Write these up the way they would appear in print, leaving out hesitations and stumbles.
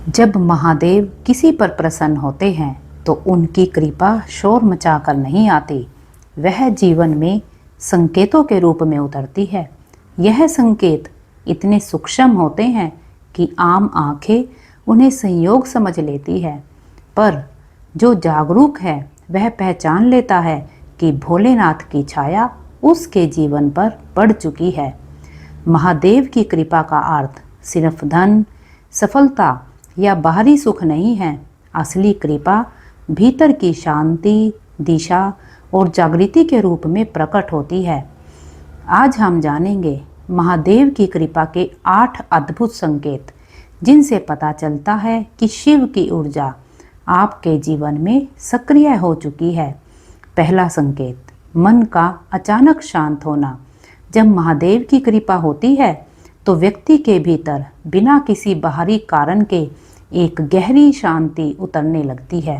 जब महादेव किसी पर प्रसन्न होते हैं तो उनकी कृपा शोर मचाकर नहीं आती, वह जीवन में संकेतों के रूप में उतरती है। यह संकेत इतने सूक्ष्म होते हैं कि आम आंखें उन्हें संयोग समझ लेती है, पर जो जागरूक है वह पहचान लेता है कि भोलेनाथ की छाया उसके जीवन पर पड़ चुकी है। महादेव की कृपा का अर्थ सिर्फ धन, सफलता या बाहरी सुख नहीं है। असली कृपा भीतर की शांति, दिशा और जागृति के रूप में प्रकट होती है। आज हम जानेंगे महादेव की कृपा के 8 अद्भुत संकेत, जिनसे पता चलता है कि शिव की ऊर्जा आपके जीवन में सक्रिय हो चुकी है। पहला संकेत, मन का अचानक शांत होना। जब महादेव की कृपा होती है तो व्यक्ति के भीतर बिना किसी बाहरी कारण के एक गहरी शांति उतरने लगती है।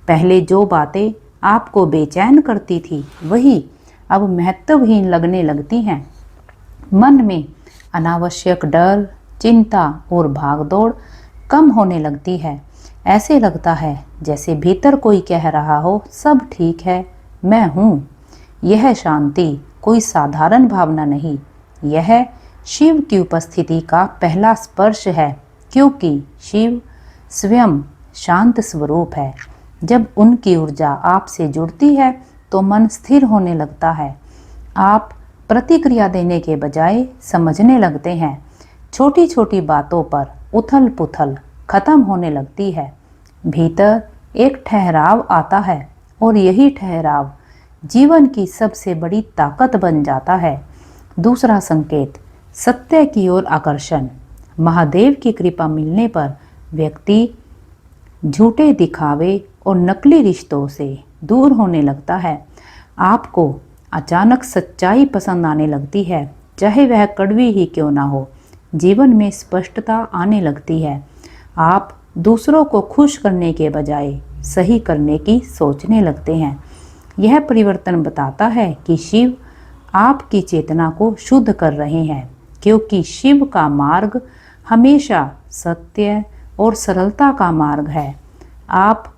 पहले जो बातें आपको बेचैन करती थी वही अब महत्वहीन लगने लगती हैं। मन में अनावश्यक डर, चिंता और भागदौड़ कम होने लगती है। ऐसे लगता है जैसे भीतर कोई कह रहा हो, सब ठीक है, मैं हूँ। यह शांति कोई साधारण भावना नहीं, यह शिव की उपस्थिति का पहला स्पर्श है, क्योंकि शिव स्वयं शांत स्वरूप है। जब उनकी ऊर्जा आपसे जुड़ती है तो मन स्थिर होने लगता है। आप प्रतिक्रिया देने के बजाय समझने लगते हैं। छोटी छोटी बातों पर उथल पुथल खत्म होने लगती है। भीतर एक ठहराव आता है और यही ठहराव जीवन की सबसे बड़ी ताकत बन जाता है। दूसरा संकेत, सत्य की ओर आकर्षण। महादेव की कृपा मिलने पर व्यक्ति झूठे दिखावे और नकली रिश्तों से दूर होने लगता है। आपको अचानक सच्चाई पसंद आने लगती है, चाहे वह कड़वी ही क्यों ना हो। जीवन में स्पष्टता आने लगती है। आप दूसरों को खुश करने के बजाय सही करने की सोचने लगते हैं। यह परिवर्तन बताता है कि शिव आपकी चेतना को शुद्ध कर रहे हैं, क्योंकि शिव का मार्ग हमेशा सत्य और सरलता का मार्ग है। आप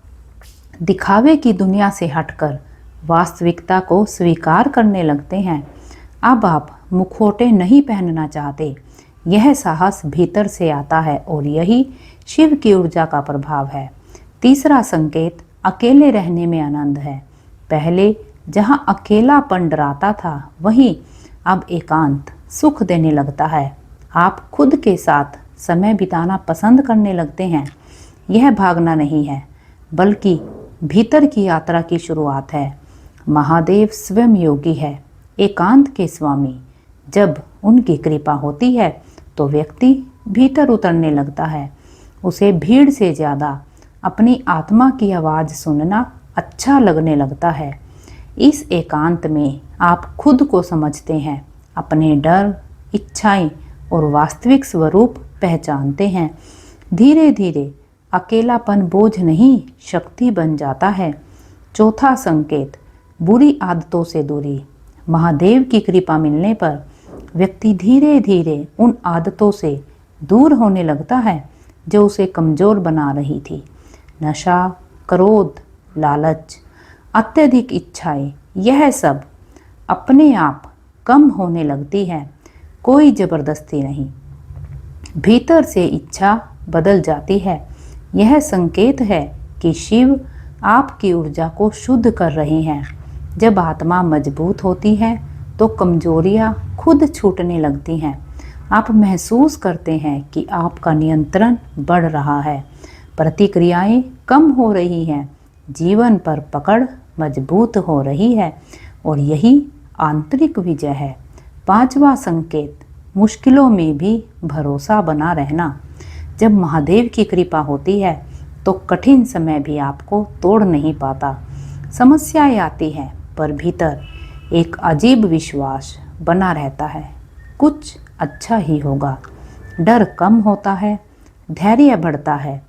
दिखावे की दुनिया से हटकर वास्तविकता को स्वीकार करने लगते हैं। अब आप मुखौटे नहीं पहनना चाहते। यह साहस भीतर से आता है और यही शिव की ऊर्जा का प्रभाव है। तीसरा संकेत, अकेले रहने में आनंद है। पहले जहां अकेलापन डराता था, वहीं अब एकांत सुख देने लगता है। आप खुद के साथ समय बिताना पसंद करने लगते हैं। यह भागना नहीं है, बल्कि भीतर की यात्रा की शुरुआत है। महादेव स्वयं योगी है, एकांत के स्वामी। जब उनकी कृपा होती है तो व्यक्ति भीतर उतरने लगता है। उसे भीड़ से ज़्यादा अपनी आत्मा की आवाज़ सुनना अच्छा लगने लगता है। इस एकांत में आप खुद को समझते हैं, अपने डर, इच्छाएं और वास्तविक स्वरूप पहचानते हैं। धीरे धीरे अकेलापन बोझ नहीं, शक्ति बन जाता है। चौथा संकेत, बुरी आदतों से दूरी। महादेव की कृपा मिलने पर व्यक्ति धीरे धीरे उन आदतों से दूर होने लगता है जो उसे कमज़ोर बना रही थी। नशा, क्रोध, लालच, अत्यधिक इच्छाएं, यह सब अपने आप कम होने लगती है। कोई ज़बरदस्ती नहीं, भीतर से इच्छा बदल जाती है। यह संकेत है कि शिव आपकी ऊर्जा को शुद्ध कर रहे हैं। जब आत्मा मजबूत होती है तो कमजोरियां खुद छूटने लगती हैं। आप महसूस करते हैं कि आपका नियंत्रण बढ़ रहा है, प्रतिक्रियाएं कम हो रही हैं, जीवन पर पकड़ मजबूत हो रही है, और यही आंतरिक विजय है। पांचवा संकेत, मुश्किलों में भी भरोसा बना रहना। जब महादेव की कृपा होती है तो कठिन समय भी आपको तोड़ नहीं पाता। समस्याएं आती हैं, पर भीतर एक अजीब विश्वास बना रहता है, कुछ अच्छा ही होगा। डर कम होता है, धैर्य बढ़ता है।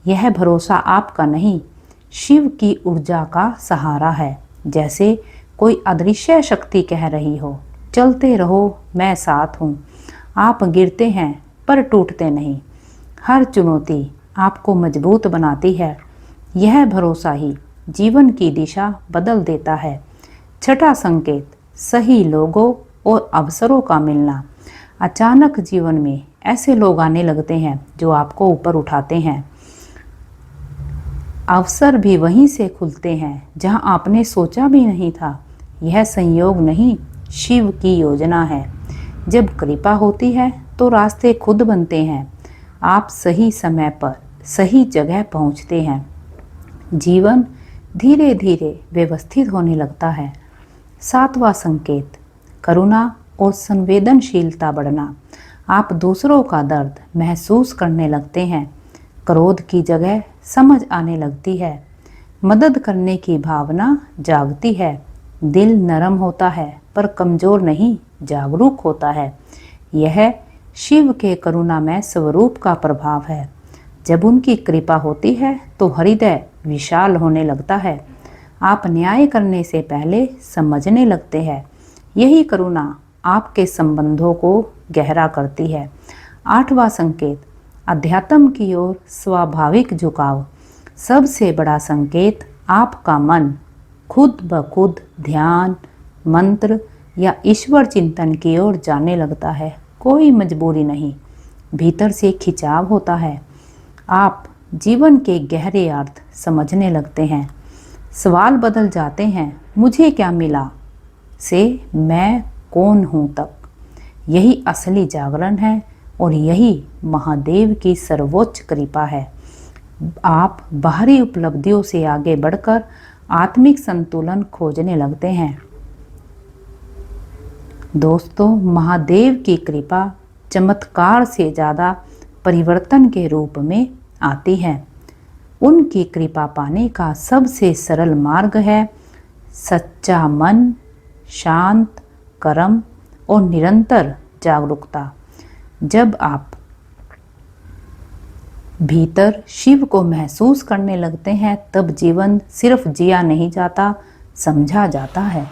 यह भरोसा आपका नहीं, शिव की ऊर्जा का सहारा है। जैसे कोई अदृश्य शक्ति कह रही हो, चलते रहो, मैं साथ हूँ। आप गिरते हैं पर टूटते नहीं। हर चुनौती आपको मजबूत बनाती है। यह भरोसा ही जीवन की दिशा बदल देता है। छठा संकेत, सही लोगों और अवसरों का मिलना। अचानक जीवन में ऐसे लोग आने लगते हैं जो आपको ऊपर उठाते हैं। अवसर भी वहीं से खुलते हैं जहां आपने सोचा भी नहीं था। यह संयोग नहीं, शिव की योजना है। जब कृपा होती है तो रास्ते खुद बनते हैं। आप सही समय पर सही जगह पहुंचते हैं। जीवन धीरे धीरे व्यवस्थित होने लगता है। सातवां संकेत, करुणा और संवेदनशीलता बढ़ना। आप दूसरों का दर्द महसूस करने लगते हैं। क्रोध की जगह समझ आने लगती है। मदद करने की भावना जागती है। दिल नरम होता है पर कमजोर नहीं, जागरूक होता है। यह शिव के करुणामय स्वरूप का प्रभाव है। जब उनकी कृपा होती है तो हृदय विशाल होने लगता है। आप न्याय करने से पहले समझने लगते हैं। यही करुणा आपके संबंधों को गहरा करती है। आठवां संकेत, अध्यात्म की ओर स्वाभाविक झुकाव। सबसे बड़ा संकेत, आपका मन खुद ब खुद ध्यान, मंत्र या ईश्वर चिंतन की ओर जाने लगता है। कोई मजबूरी नहीं, भीतर से खिंचाव होता है। आप जीवन के गहरे अर्थ समझने लगते हैं। सवाल बदल जाते हैं, मुझे क्या मिला से मैं कौन हूँ तक। यही असली जागरण है और यही महादेव की सर्वोच्च कृपा है। आप बाहरी उपलब्धियों से आगे बढ़कर आत्मिक संतुलन खोजने लगते हैं। दोस्तों, महादेव की कृपा चमत्कार से ज़्यादा परिवर्तन के रूप में आती है। उनकी कृपा पाने का सबसे सरल मार्ग है सच्चा मन, शांत कर्म और निरंतर जागरूकता। जब आप भीतर शिव को महसूस करने लगते हैं तब जीवन सिर्फ जिया नहीं जाता, समझा जाता है।